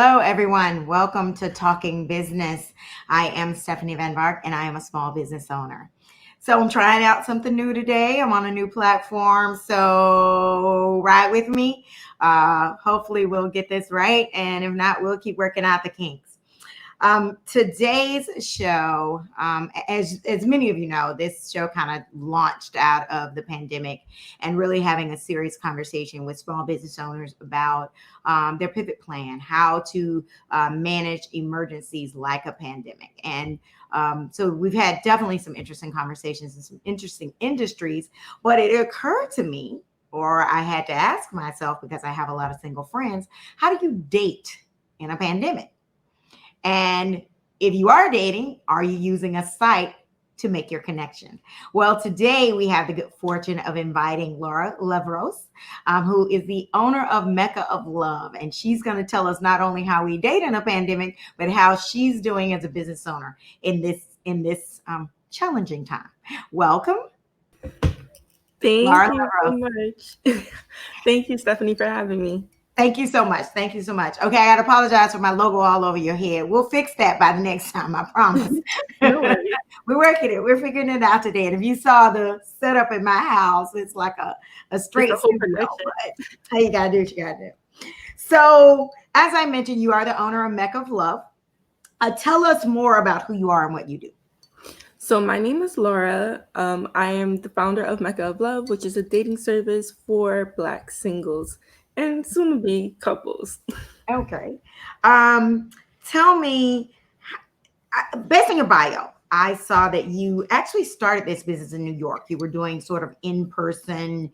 Hello, everyone. Welcome to Talking Business. I am Stephanie Van Vark, and I am a small business owner. So I'm trying out something new today. I'm on a new platform, so ride with me. Hopefully, we'll get this right, and if not, we'll keep working out the kinks. Today's show, as many of you know, this show kind of launched out of the pandemic and really having a serious conversation with small business owners about their pivot plan, how to manage emergencies like a pandemic. And so we've had definitely some interesting conversations and some interesting industries, but it occurred to me, or I had to ask myself because I have a lot of single friends, how do you date in a pandemic? And if you are dating, are you using a site to make your connection? Well, today we have the good fortune of inviting Laura Levros, who is the owner of Mecca of Love. And she's going to tell us not only how we date in a pandemic, but how she's doing as a business owner in this challenging time. Welcome. Thank Laura you so Levros. much. Thank you, Stephanie, for having me. Thank you so much. Thank you so much. Okay, I got to apologize for my logo all over your head. We'll fix that by the next time, I promise. No worries. We're working it. We're figuring it out today. And if you saw the setup in my house, it's like a It's straight a whole studio. production. But you got to do what you got to do. So, as I mentioned, you are the owner of Mecca of Love. Tell us more about who you are and what you do. So my name is Laura. I am the founder of Mecca of Love, which is a dating service for Black singles and soon-to-be couples. Okay. Tell me, based on your bio, I saw that you actually started this business in New York. You were doing sort of in-person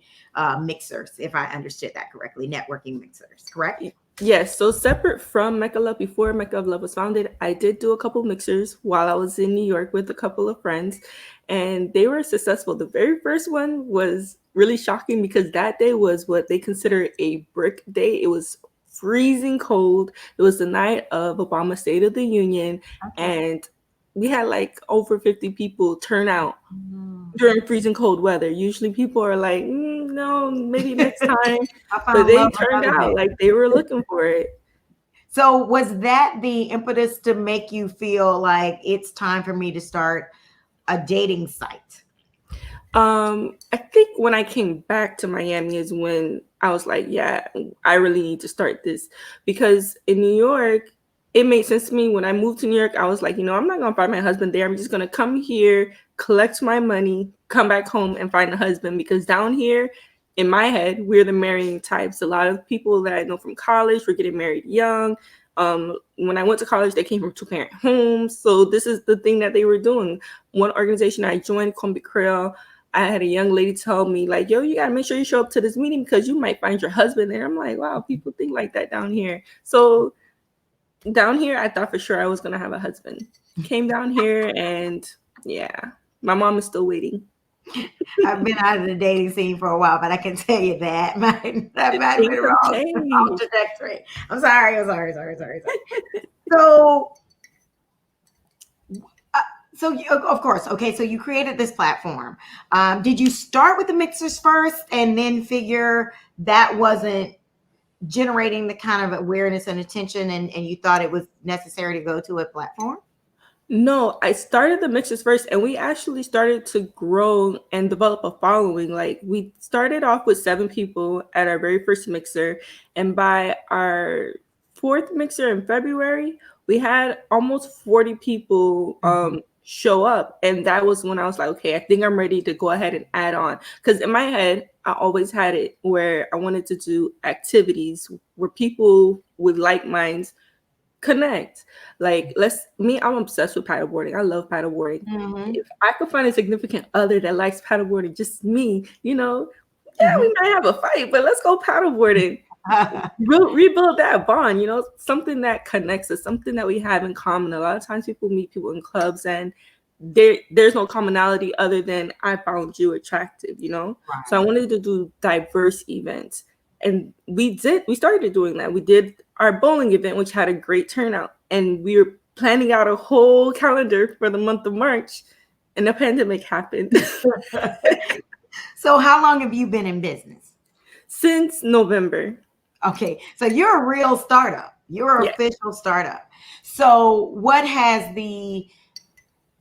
mixers, if I understood that correctly, networking mixers, correct? Yes, so separate from Mecca Love, before Mecca of Love was founded, I did do a couple mixers while I was in New York with a couple of friends, and they were successful. The very first one was really shocking because that day was what they consider a brick day. It was freezing cold. It was the night of Obama's State of the Union, Okay. and we had like over 50 people turn out Mm. during freezing cold weather. Usually people are like, no, maybe next time. I But found they love turned another out day. like they were looking for it. So was that the impetus to make you feel like it's time for me to start a dating site? I think when I came back to Miami is when I was like, yeah, I really need to start this. Because in New York, it made sense to me. When I moved to New York, I was like, I'm not going to find my husband there. I'm just going to come here, collect my money, come back home and find a husband. Because down here, in my head, we're the marrying types. A lot of people that I know from college were getting married young. When I went to college, they came from two-parent homes. So this is the thing that they were doing. One organization I joined, Combi Creole, I had a young lady tell me, like, yo, you got to make sure you show up to this meeting because you might find your husband there. I'm like, wow, people think like that down here. So down here, I thought for sure I was going to have a husband. Came down here and yeah, my mom is still waiting. I've been out of the dating scene for a while, but I can tell you that that might have been Things have wrong changed. trajectory. I'm sorry. So, so you, of course, okay. So you created this platform. Did you start with the mixers first, and then figure that wasn't generating the kind of awareness and attention, and you thought it was necessary to go to a platform? No, I started the mixes first, and we actually started to grow and develop a following. Like, we started off with 7 people at our very first mixer, and by our fourth mixer in February, we had almost 40 people show up. And that was when I was like, okay, I think I'm ready to go ahead and add on. Because in my head, I always had it where I wanted to do activities where people with like minds connect. Like, I'm obsessed with paddleboarding. I love paddleboarding. Mm-hmm. If I could find a significant other that likes paddleboarding, just me, yeah, Mm-hmm. we might have a fight, but let's go paddleboarding. Rebuild that bond, something that connects us, something that we have in common. A lot of times people meet people in clubs and there's no commonality other than I found you attractive. So I Right. wanted to do diverse events. And we started doing that. We did our bowling event, which had a great turnout. And we were planning out a whole calendar for the month of March, and the pandemic happened. So how long have you been in business? Since November. Okay, so you're a real startup. You're an Yeah. official startup. So what has the,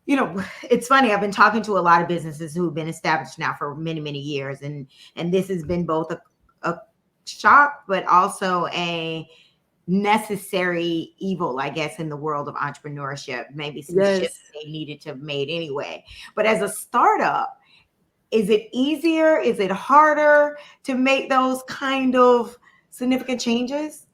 it's funny. I've been talking to a lot of businesses who've been established now for many, many years, and this has been both a shock, but also a necessary evil, I guess, in the world of entrepreneurship. Maybe some shifts Yes. they needed to have made anyway. But as a startup, is it easier? Is it harder to make those kind of significant changes?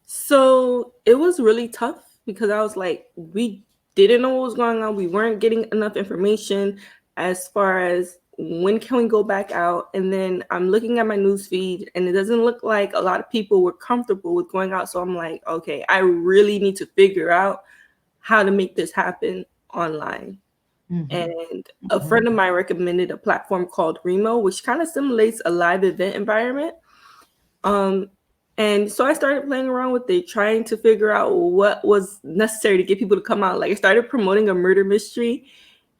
So it was really tough because I was like, we didn't know what was going on. We weren't getting enough information as far as when can we go back out. And then I'm looking at my news feed and it doesn't look like a lot of people were comfortable with going out. So I'm like, okay, I really need to figure out how to make this happen online. Mhm. And a Mhm. friend of mine recommended a platform called Remo, which kind of simulates a live event environment. Um, and so I started playing around with it, trying to figure out what was necessary to get people to come out. Like I started promoting a murder mystery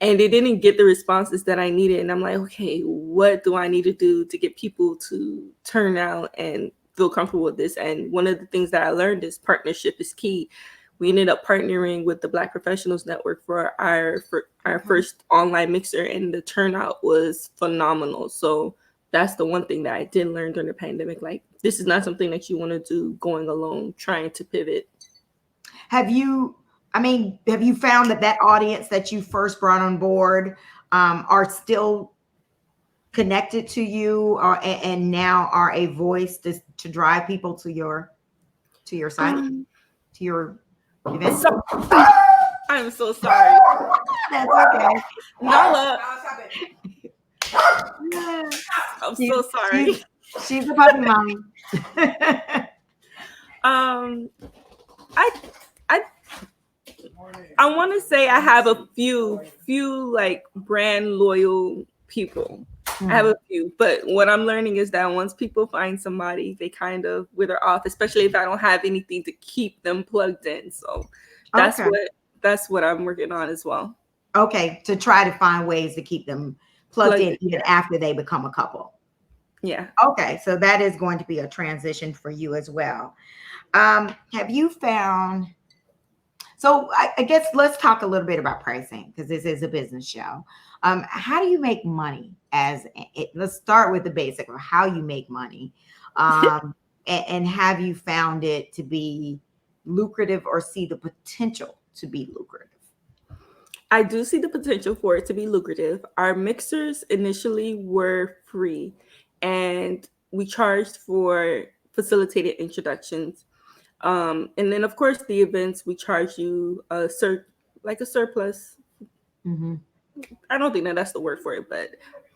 and it didn't get the responses that I needed. And I'm like, okay, what do I need to do to get people to turn out and feel comfortable with this? And one of the things that I learned is partnership is key. We ended up partnering with the Black Professionals Network for our Okay. first online mixer, and the turnout was phenomenal. So that's the one thing that I did learn during the pandemic. Like, this is not something that you want to do going alone, trying to pivot. Have you, have you found that audience that you first brought on board are still connected to you, and now are a voice to drive people to your site, Um, to your event? so I'm so sorry, That's okay. Nala. Yeah. I'm She's so sorry. she's she's a puppy mommy. Um, I I I want to say I have a few like brand loyal people. I have Mhm. a few, but what I'm learning is that once people find somebody, they kind of wither off, especially if I don't have anything to keep them plugged in. So that's Okay. what that's what I'm working on as well. Okay. To try to find ways to keep them plugged Plugged in in, even after they become a couple. yeah. Okay. So that is going to be a transition for you as well. Have you found, so I guess let's talk a little bit about pricing because this is a business show. How do you make money let's start with the basic of how you make money. And have you found it to be lucrative or see the potential to be lucrative? I do see the potential for it to be lucrative. Our mixers initially were free and we charged for facilitated introductions. And then of course the events we charge you like a surplus. Mhm. I don't think that that's the word for it, but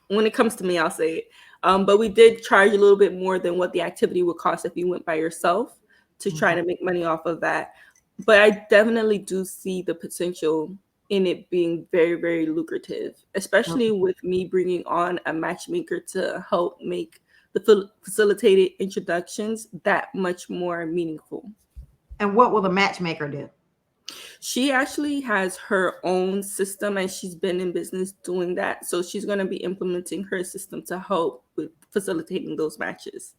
when it comes to me, I'll say it. But we did charge a little bit more than what the activity would cost if you went by yourself to try Okay. to make money off of that. But I definitely do see the potential in it being very, very lucrative, especially Okay. with me bringing on a matchmaker to help make the facilitated introductions that much more meaningful. And what will the matchmaker do? She actually has her own system and she's been in business doing that. So she's going to be implementing her system to help with facilitating those matches.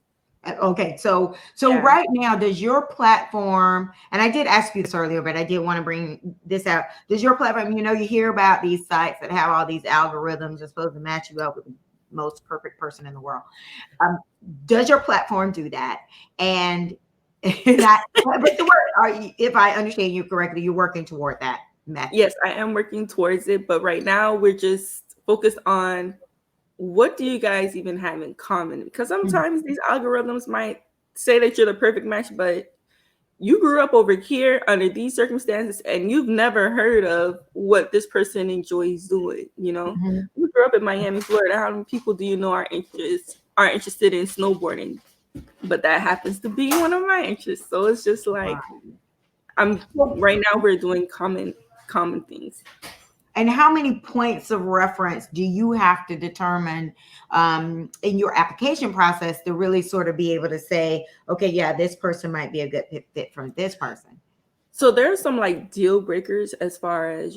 Okay, so Yeah. right now, does your platform, and I did ask you this earlier, but I did want to bring this out. Does your platform, you hear about these sites that have all these algorithms that's supposed to match you up with the most perfect person in the world? Um, does your platform do that? And not, but the word, if I understand you correctly, you're working toward that method. Yes, I am working towards it. But right now, we're just focused on what do you guys even have in common? Because Mhm. sometimes these algorithms might say that you're the perfect match, but you grew up over here under these circumstances and you've never heard of what this person enjoys doing. Mhm. You grew up in Miami, Florida. How many people do you know are interested in snowboarding? But that happens to be one of my interests. So it's just like Right. I'm Well, right now we're doing common things. and how many points of reference do you have to determine in your application process to really sort of be able to say, okay, yeah, this person might be a good fit for this person? So there are some like deal breakers as far as,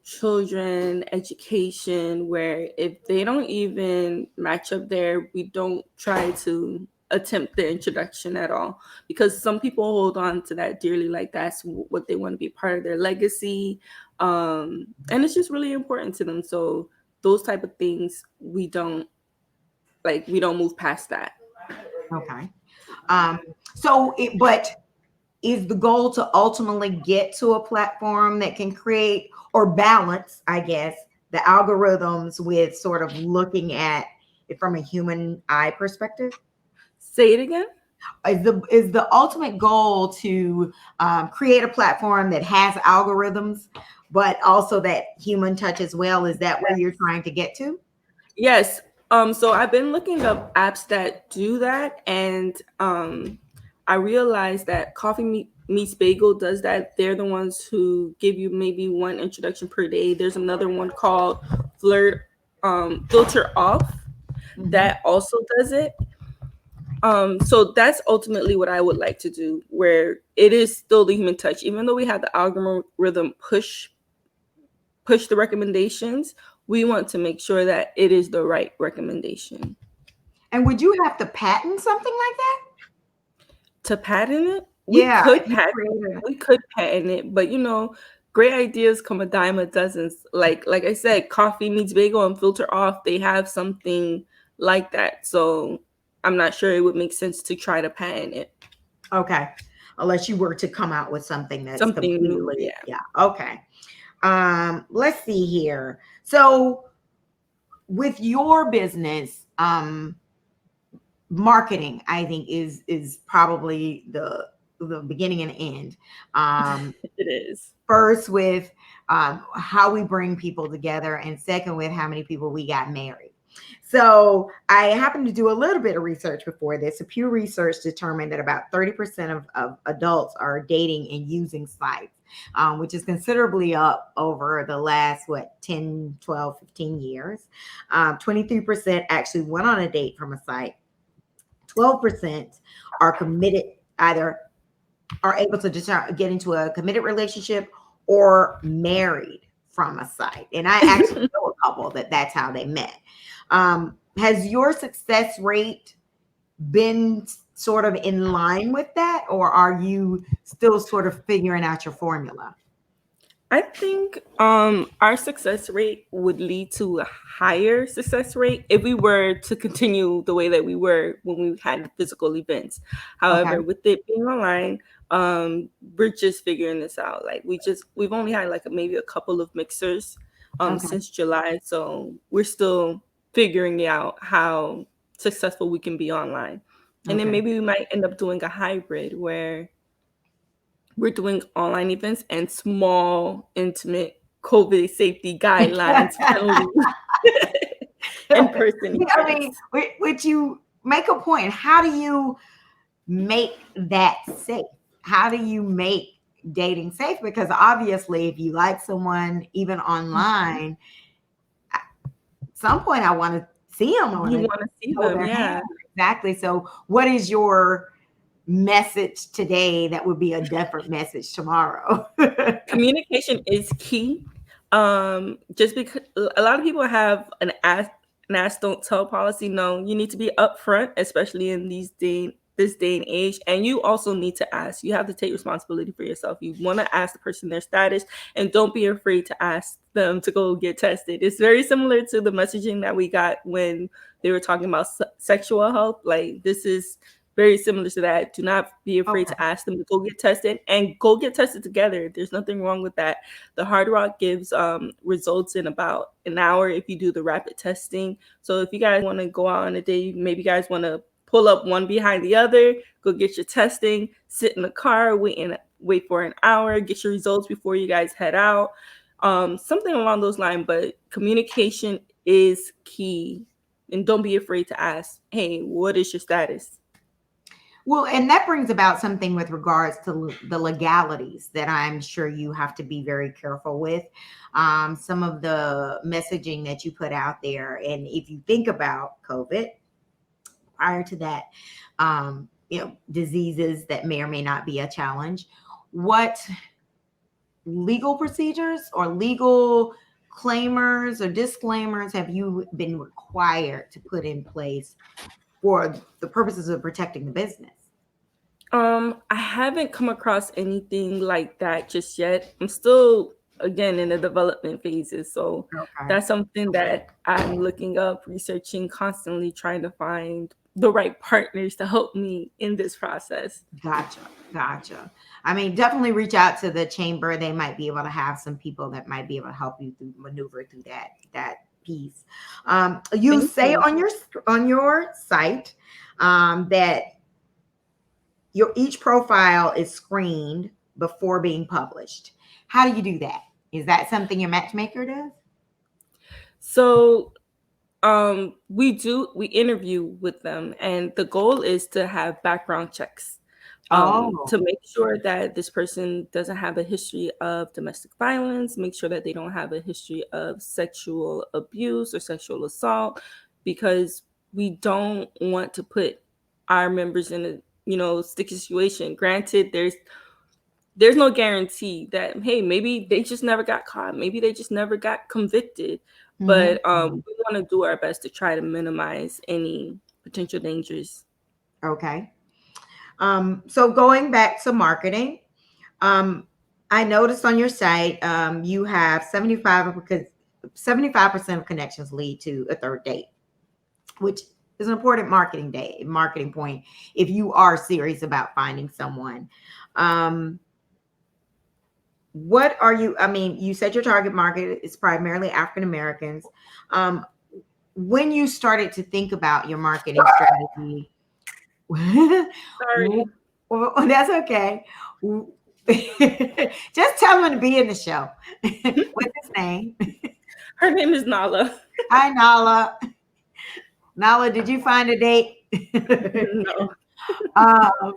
children, education, where if they don't even match up there, we don't try to attempt the introduction at all, because some people hold on to that dearly, like that's what they want to be part of their legacy, and it's just really important to them. So those type of things we don't move past that. Okay. Um, but is the goal to ultimately get to a platform that can create or balance, I guess, the algorithms with sort of looking at it from a human eye perspective? Say it again. Is the ultimate goal to create a platform that has algorithms, but also that human touch as well? Is that where you're trying to get to? Yes. So I've been looking up apps that do that, and I realized that Meets Bagel does that. They're the ones who give you maybe one introduction per day. There's another one called Flirt Filter Off Mhm. that also does it. So that's ultimately what I would like to do, where it is still the human touch, even though we have the algorithm push the recommendations. We want to make sure that it is the right recommendation. And would you have to patent something like that? To patent it, Yeah, if you created. we could patent it, but great ideas come a dime a dozen. Like I said, Coffee Meets Bagel and Filter Off, they have something like that. So I'm not sure it would make sense to try to patent it. Okay. Unless you were to come out with something that's Something new, completely, yeah. yeah. Okay. Let's see here. So with your business, marketing, I think is probably the beginning and end. Um, It is. First with how we bring people together, and second with how many people we got married. So I happened to do a little bit of research before this. A Pew Research determined that about 30% of adults are dating and using sites, which is considerably up over the last, 10, 12, 15 years. 23% actually went on a date from a site. 12% are committed, either are able to get into a committed relationship or married from a site. And I actually know a couple that's how they met. Has your success rate been sort of in line with that, or are you still sort of figuring out your formula? I think our success rate would lead to a higher success rate if we were to continue the way that we were when we had physical events. Okay. However, with it being online, we're just figuring this out. Like we've only had like maybe a couple of mixers Okay. since July, so we're still figuring out how successful we can be online. And then Okay. maybe we might end up doing a hybrid where we're doing online events and small, intimate COVID safety guidelines friendly in-person I mean, events. which you make a point. How do you make that safe? How do you make dating safe? Because obviously, if you like someone, even online, at some point I want to see them. I want You to want to see hold them, their hand. yeah. Exactly. So, what is your message today that would be a different message tomorrow? Communication is key. Just because a lot of people have an ask don't tell policy. No, you need to be upfront, especially in this day and age. And you also need to ask. You have to take responsibility for yourself. You want to ask the person their status, and don't be afraid to ask them to go get tested. It's very similar to the messaging that we got when they were talking about sexual health. Like this is very similar to that. Do not be afraid Okay. to ask them to go get tested, and go get tested together. There's nothing wrong with that. The Hard Rock gives results in about an hour if you do the rapid testing. So if you guys want to go out on a date, maybe you guys want to pull up one behind the other, go get your testing, sit in the car, wait for an hour, get your results before you guys head out. Something along those lines. But communication is key, and don't be afraid to ask, hey, what is your status? Well, and that brings about something with regards to the legalities that I'm sure you have to be very careful with. Some of the messaging that you put out there, and if you think about COVID, prior to that, diseases that may or may not be a challenge, what legal procedures or legal claimers or disclaimers have you been required to put in place for the purposes of protecting the business? I haven't come across anything like that just yet. I'm still, again, in the development phases, so Okay. that's something that I'm looking up, researching, constantly trying to find the right partners to help me in this process. Gotcha. Gotcha. I mean, definitely reach out to the chamber. They might be able to have some people that might be able to help you through maneuver through that piece. You Thank say you. on your site that your each profile is screened before being published. How do you do that? Is that something your matchmaker does? So we interview with them, and the goal is to have background checks, Oh, to make sure that this person doesn't have a history of domestic violence, make sure that they don't have a history of sexual abuse or sexual assault, because we don't want to put our members in a sticky situation. Granted, there's no guarantee that, hey, maybe they just never got caught, maybe they just never got convicted, hmm. but we want to do our best to try to minimize any potential dangers. Okay. So going back to marketing, um, I noticed on your site you have 75% of connections lead to a third date, which is an important marketing point if you are serious about finding someone. Um, what are you? I mean, you said your target market is primarily African Americans. Um, when you started to think about your marketing strategy, Sorry. well, that's okay. Just tell him to be in the show. What's his name? Her name is Nala. Hi, Nala. Nala, did you find a date? No. um,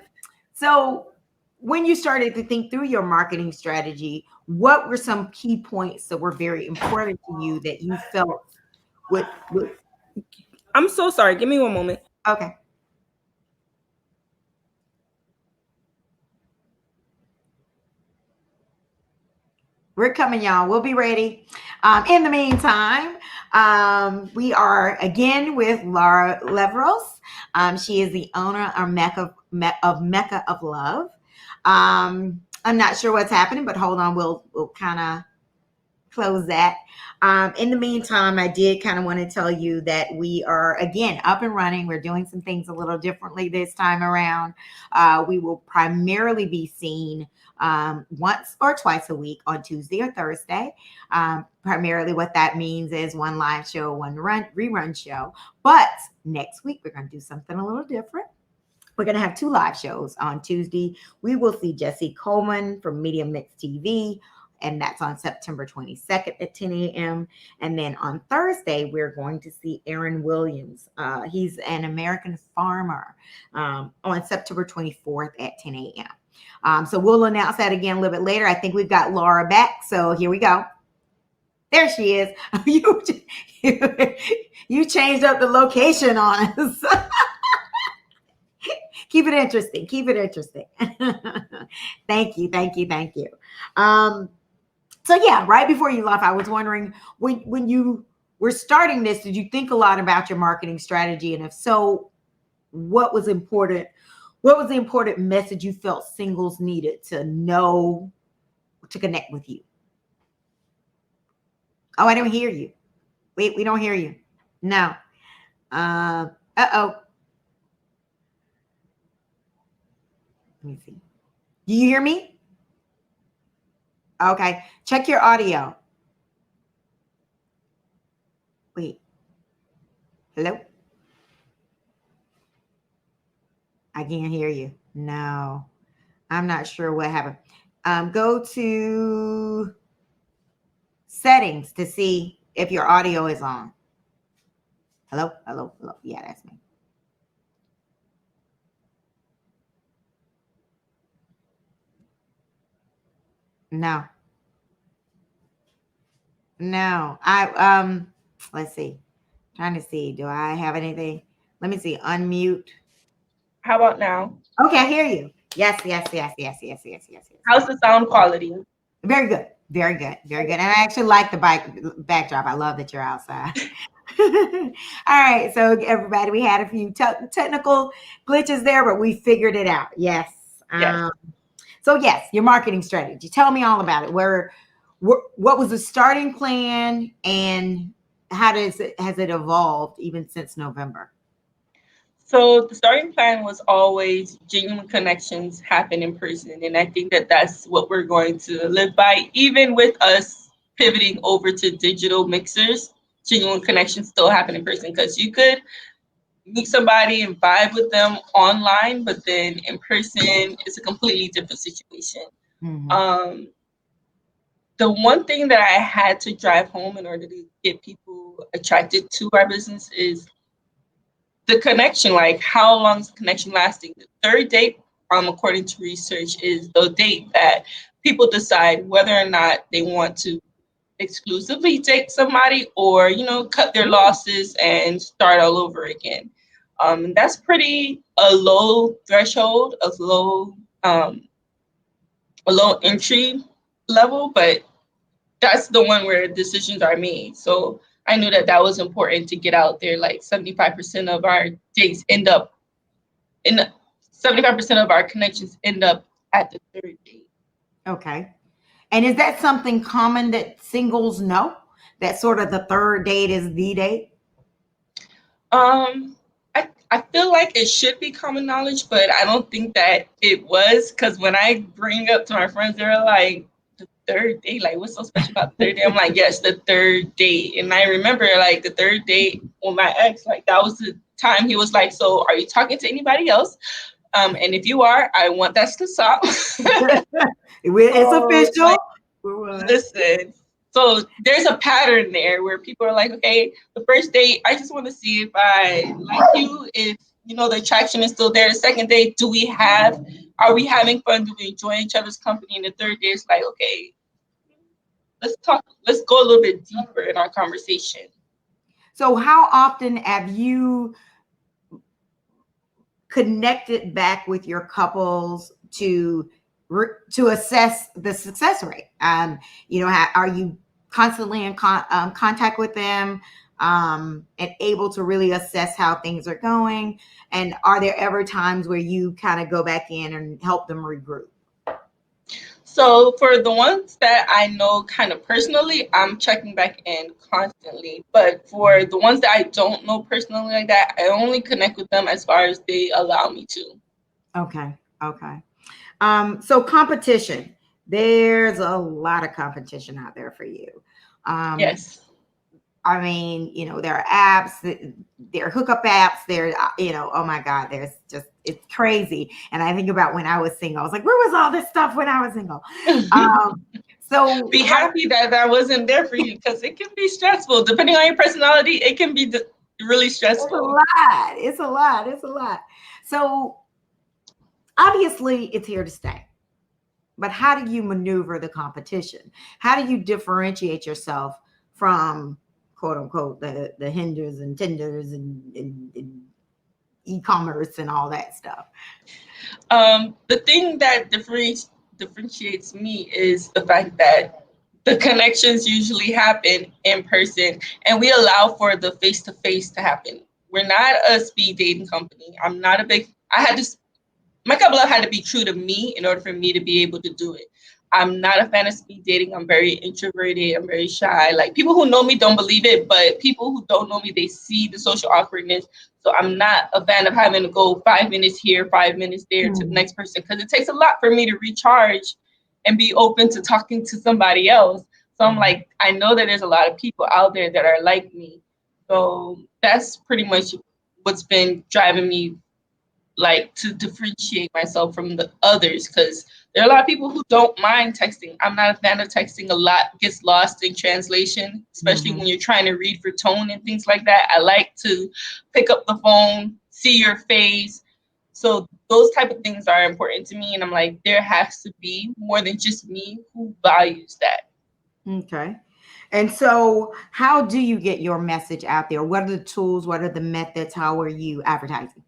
so, when you started to think through your marketing strategy, what were some key points that were very important to you that you felt would I'm so sorry. Give me one moment. okay? We're coming, y'all. We'll be ready. In the meantime, we are again with Laura Levros. She is the owner of Mecca of Love. I'm not sure what's happening, but hold on. We'll kind of close that. In the meantime, I did kind of want to tell you that we are again up and running. We're doing some things a little differently this time around. We will primarily be seen once or twice a week on Tuesday or Thursday. Primarily, what that means is one live show, one rerun show. But next week, we're going to do something a little different. We're going to have two live shows. On Tuesday, we will see Jesse Coleman from Medium Mix TV, and that's on September 22nd at 10 a.m. And then on Thursday, we're going to see Aaron Williams. He's an American farmer on September 24th at 10 a.m. So we'll announce that again a little bit later. I think we've got Laura back. So here we go. There she is. You changed up the location on us. Keep it interesting. Keep it interesting. Thank you. Thank you. Thank you. So yeah, right before you left, I was wondering when you were starting this, did you think a lot about your marketing strategy? And if so, what was important? What was the important message you felt singles needed to know to connect with you? Oh, I don't hear you. Wait, we don't hear you. No. Uh-oh. Let me see. Do you hear me? Okay. Check your audio. Wait. Hello? I can't hear you. No. I'm not sure what happened. Go to settings to see if your audio is on. Hello? Hello? Hello? Yeah, that's me. No. No. Let's see. Trying to see. Do I have anything? Let me see. Unmute. How about now? Okay, I hear you. Yes, yes, yes, yes, yes, yes, yes, yes. How's the sound quality? Very good. Very good. Very good. And I actually like the backdrop. I love that you're outside. All right, so everybody, we had a few technical glitches there, but we figured it out. Yes. Yes. So yes, your marketing strategy. Tell me all about it. What was the starting plan, and how does it has it evolved even since November? So the starting plan was always genuine connections happen in person, and I think that that's what we're going to live by, even with us pivoting over to digital mixers. Genuine connections still happen in person because you could meet somebody and vibe with them online, but then in person, it's a completely different situation. Mm-hmm. Um, the one thing that I had to drive home in order to get people attracted to our business is the connection. Like, how long is the connection lasting? The third date, according to research, is the date that people decide whether or not they want to exclusively date somebody or, cut their losses and start all over again. And that's pretty a low threshold, um, a low entry level, but that's the one where decisions are made. So I knew that that was important to get out there. Like 75% of our dates end up in 75% of our connections end up at the third date. Okay. And is that something common that singles know? That sort of the third date is the date? Um, I feel like it should be common knowledge, but I don't think that it was, because when I bring up to my friends, they're like, the third date, like what's so special about the third date? I'm like, yes, the third date. And I remember like the third date with my ex, like that was the time he was like, so are you talking to anybody else? And if you are, I want that to stop. It's So official. like, listen. So there's a pattern there where people are like, okay, the first date, I just want to see if I like you, if the attraction is still there. The second date, are we having fun? Do we enjoy each other's company? And the third day is like, okay, let's go a little bit deeper in our conversation. So, how often have you connected back with your couples to assess the success rate? Are you constantly in contact with them, and able to really assess how things are going? And are there ever times where you kind of go back in and help them regroup? So for the ones that I know kind of personally, I'm checking back in constantly. But for the ones that I don't know personally like that, I only connect with them as far as they allow me to. Okay. Okay. So competition. There's a lot of competition out there for you. Um, Yes. I mean, there are apps, there are hookup apps, oh my God, it's crazy. And I think about when I was single, I was like, where was all this stuff when I was single? Um, so Be happy that that wasn't there for you, because it can be stressful. Depending on your personality, it can be really it's a stressful. lot. It's a lot. It's a lot. So obviously it's here to stay. But how do you maneuver the competition? How do you differentiate yourself from quote unquote the hinders and tenders and e-commerce and all that stuff? The thing that differentiates me is the fact that the connections usually happen in person, and we allow for the face to face to happen. We're not a speed dating company. I'm not a big. I had to My cup love had to be true to me in order for me to be able to do it. I'm not a fan of speed dating. I'm very introverted. I'm very shy. Like, people who know me don't believe it, but people who don't know me, they see the social awkwardness. So I'm not a fan of having to go 5 minutes here, 5 minutes there to the Mm, next person, because it takes a lot for me to recharge and be open to talking to somebody else. So I'm mm, like, I know that there's a lot of people out there that are like me. So that's pretty much what's been driving me, like, to differentiate myself from the others, because there are a lot of people who don't mind texting. I'm not a fan of texting. A lot gets lost in translation, especially mhm. when you're trying to read for tone and things like that. I like to pick up the phone, see your face. So those type of things are important to me, and I'm like, there has to be more than just me who values that. Okay. And so, how do you get your message out there? What are the tools? What are the methods? How are you advertising?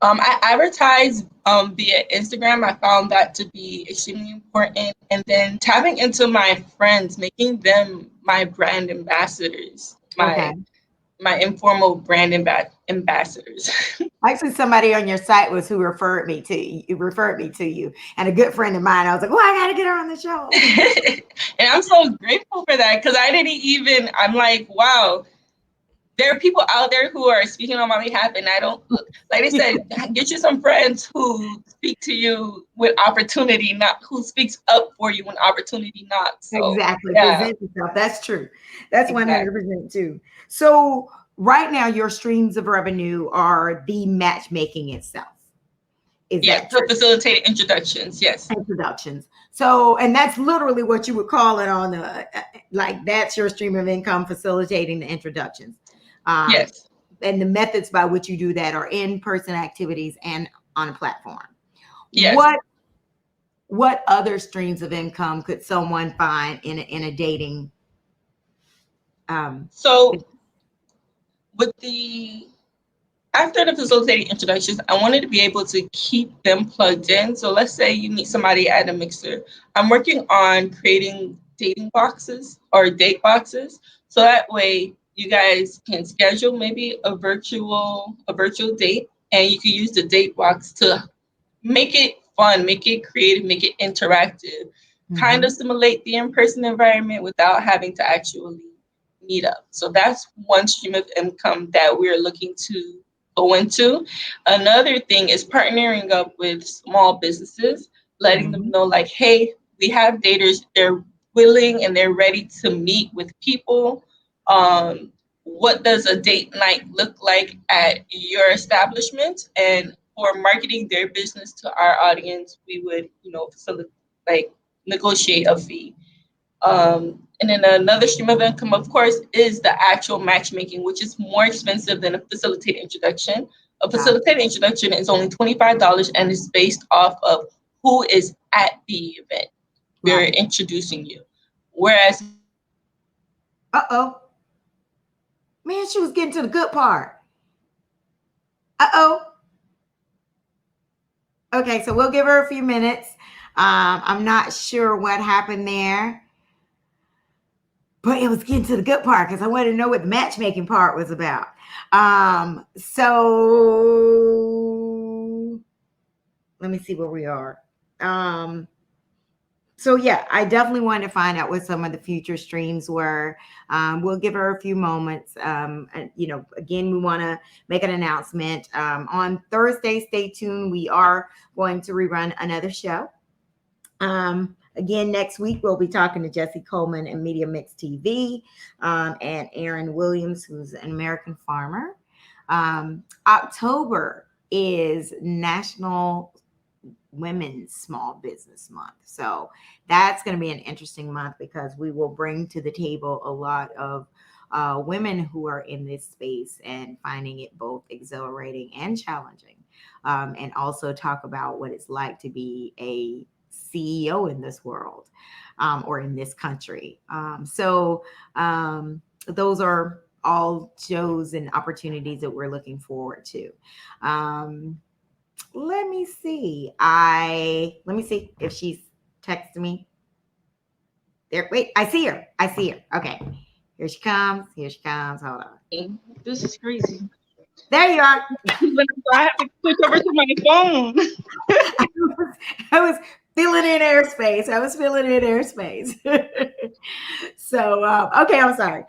I advertise via Instagram. I found that to be extremely important. And then tapping into my friends, making them my brand ambassadors, Okay. my informal brand ambassadors. Actually, somebody on your site was who referred me to you, referred me to you, and a good friend of mine. I was like, "Oh, I got to get her on the show." And I'm so grateful for that because I didn't even, I'm like, wow, there are people out there who are speaking on my behalf, and I don't, like they said, get you some friends who speak to you with opportunity, not who speaks up for you when opportunity knocks. So, Exactly. yeah, Present yourself. That's true. That's exactly. 100% true. So right now, your streams of revenue are the matchmaking itself. Is Yes, that the true? facilitated introductions. Yes, Introductions. So, and that's literally what you would call it on the, like, that's your stream of income, facilitating the introductions. Um, yes. and the methods by which you do that are in-person activities and on a platform. Yes. What other streams of income could someone find in a dating um, So with the after the facilitated introductions, I wanted to be able to keep them plugged in. So let's say you meet somebody at a mixer. I'm working on creating dating boxes or date boxes. So that way you guys can schedule maybe a virtual date, and you can use the date box to make it fun, make it creative, make it interactive, kind of Mhm. simulate the in-person environment without having to actually meet up. So that's one stream of income that we're looking to go into. Another thing is partnering up with small businesses, letting them Mhm. know like, hey, we have daters, they're willing and they're ready to meet with people. What does a date night look like at your establishment? And for marketing their business to our audience, we would, facilitate, like, negotiate a fee. And then another stream of income, of course, is the actual matchmaking, which is more expensive than a facilitated introduction. A Got facilitated introduction is only $25 and is based off of who is at the event. We're right. introducing you. Whereas matchmaking is more Uh-oh. expensive because Man, she was getting to the good part. Uh-oh. Okay, so we'll give her a few minutes. I'm not sure what happened there, but it was getting to the good part because I wanted to know what the matchmaking part was about. So let me see where we are. Um, so yeah, I definitely wanted to find out what some of the future streams were. We'll give her a few moments. And, again, we want to make an announcement. On Thursday, stay tuned. We are going to rerun another show. Again, next week we'll be talking to Jesse Coleman and Media Mix TV, and Aaron Williams, who's an American farmer. October is National Women's Small Business Month. So that's going to be an interesting month because we will bring to the table a lot of women who are in this space and finding it both exhilarating and challenging. And also talk about what it's like to be a CEO in this world, or in this country. Those are all shows and opportunities that we're looking forward to. Um, let me see if she's texting me. There, wait, I see her. I see her. Okay. Here she comes. Here she comes. Hold on. this is crazy. There you are. I have to switch over to my phone. I was filling in airspace. I was filling in airspace. So, okay, I'm sorry.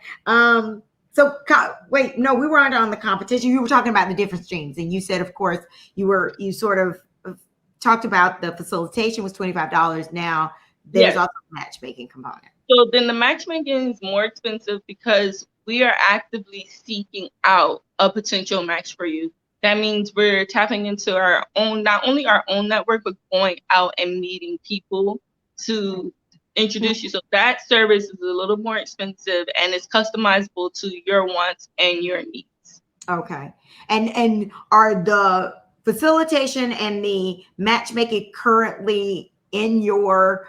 Wait, no, we weren't on the competition. You were talking about the different streams, and you said, of course, you sort of talked about the facilitation was $25. Now there's Yes. also a matchmaking component. So then the matchmaking is more expensive because we are actively seeking out a potential match for you. That means we're tapping into our own, not only our own network, but going out and meeting people to introduce you. So that service is a little more expensive and it's customizable to your wants and your needs. Okay, and are the facilitation and the matchmaking currently in your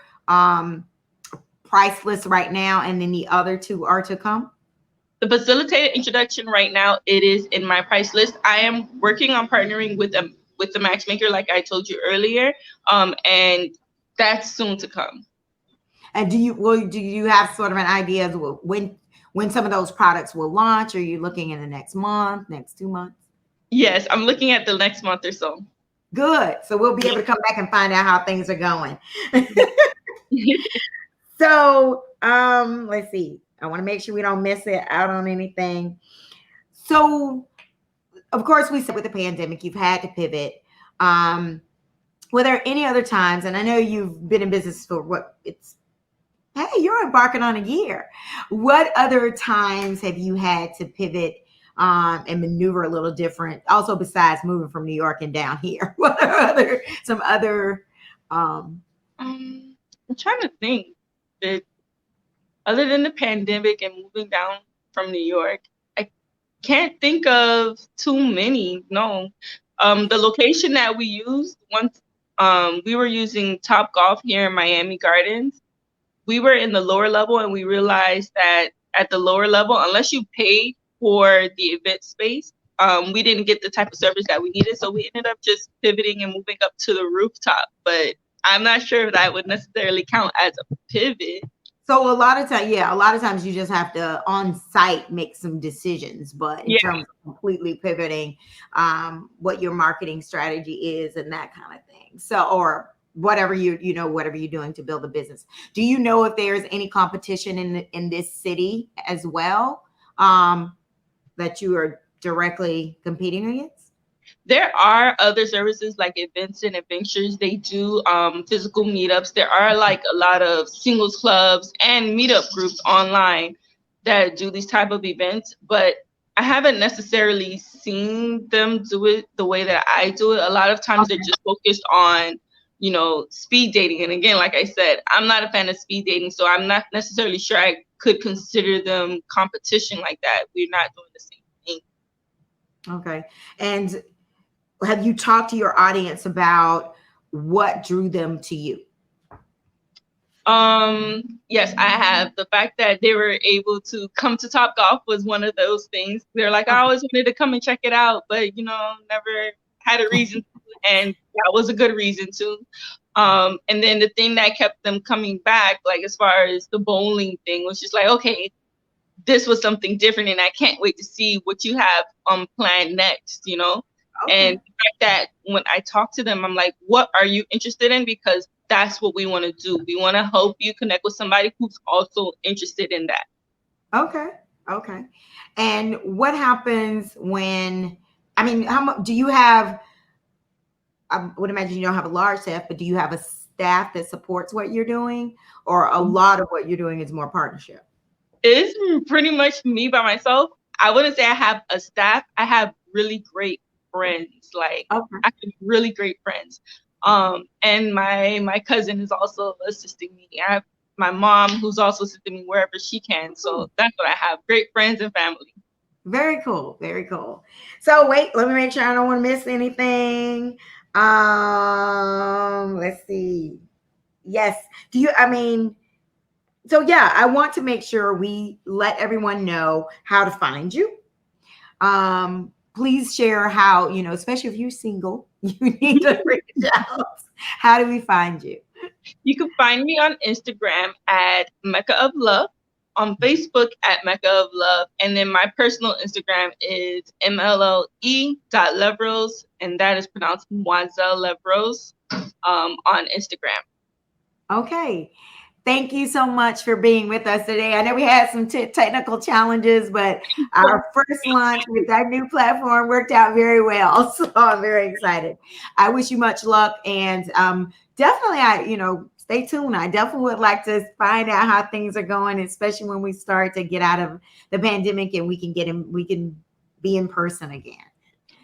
price list right now, and then the other two are to come? The facilitated introduction right now, it is in my price list. I am working on partnering with the matchmaker, like I told you earlier, and that's soon to come. And do you have sort of an idea of when some of those products will launch? Are you looking in the next month, next 2 months? Yes, I'm looking at the next month or so. Good. So we'll be able to come back and find out how things are going. Yeah. So let's see. I want to make sure we don't miss it out on anything. So of course we said with the pandemic, you've had to pivot. Were there any other times, and I know you've been in business for hey, you're embarking on a year. What other times have you had to pivot and maneuver a little different? Also, besides moving from New York and down here, what are some other? I'm trying to think that other than the pandemic and moving down from New York, I can't think of too many. No. The location that we used once, we were using Top Golf here in Miami Gardens. We were in the lower level and we realized that at the lower level, unless you paid for the event space, we didn't get the type of service that we needed. So we ended up just pivoting and moving up to the rooftop. But I'm not sure if that would necessarily count as a pivot. So a lot of times you just have to on site make some decisions, but in Yeah. terms of completely pivoting, what your marketing strategy is and that kind of thing. So, or whatever whatever you're doing to build a business. Do you know if there's any competition in this city as well, that you are directly competing against? There are other services like events and adventures. They do physical meetups. There are like a lot of singles clubs and meetup groups online that do these type of events, but I haven't necessarily seen them do it the way that I do it. A lot of times they're just focused on, speed dating. And again, like I said, I'm not a fan of speed dating, so I'm not necessarily sure I could consider them competition like that. We're not doing the same thing. Okay. And have you talked to your audience about what drew them to you? Yes, I have. The fact that they were able to come to Top Golf was one of those things. They're like, I always wanted to come and check it out, but never had a reason to, and that was a good reason to. And then the thing that kept them coming back, like as far as the bowling thing, was just like, okay, this was something different, and I can't wait to see what you have planned next, Okay. And the fact that when I talk to them, I'm like, what are you interested in? Because that's what we want to do. We want to help you connect with somebody who's also interested in that. Okay. And what happens how much do you have? I would imagine you don't have a large staff, but do you have a staff that supports what you're doing, or a lot of what you're doing is more partnership? It's pretty much me by myself. I wouldn't say I have a staff. I have really great friends. Like I have really great friends. And my cousin is also assisting me. I have my mom who's also assisting me wherever she can. So that's what I have. Great friends and family. Very cool. Very cool. So wait, let me make sure I don't want to miss anything. Let's see. Yes. So yeah, I want to make sure we let everyone know how to find you. Please share how, especially if you're single, you need to reach out. How do we find you? You can find me on Instagram at Mecca of Love, on Facebook at Mecca of Love, and then my personal Instagram is mlle.levros, and that is pronounced Moiselle Levros on Instagram. Okay. Thank you so much for being with us today. I know we had some technical challenges, but our first launch with our new platform worked out very well. So I'm very excited. I wish you much luck, and definitely, stay tuned. I definitely would like to find out how things are going, especially when we start to get out of the pandemic and we can be in person again.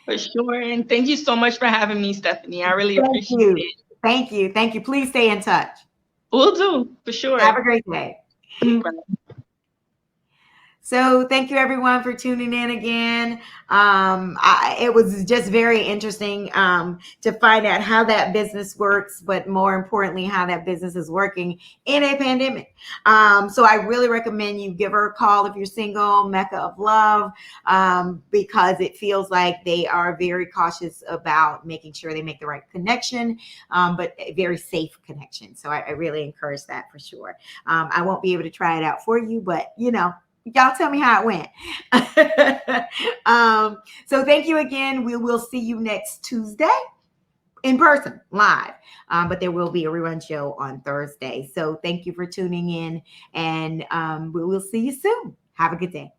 For sure. And thank you so much for having me, Stephanie. I really appreciate it. Thank you. Thank you. Please stay in touch. Will do, for sure. Have a great day. Bye. So thank you everyone for tuning in again. It was just very interesting to find out how that business works, but more importantly, how that business is working in a pandemic. So I really recommend you give her a call if you're single, Mecca of Love, because it feels like they are very cautious about making sure they make the right connection, but a very safe connection. So I really encourage that for sure. I won't be able to try it out for you, but y'all tell me how it went. So thank you again. We will see you next Tuesday in person, live. But there will be a rerun show on Thursday. So thank you for tuning in, and we will see you soon. Have a good day.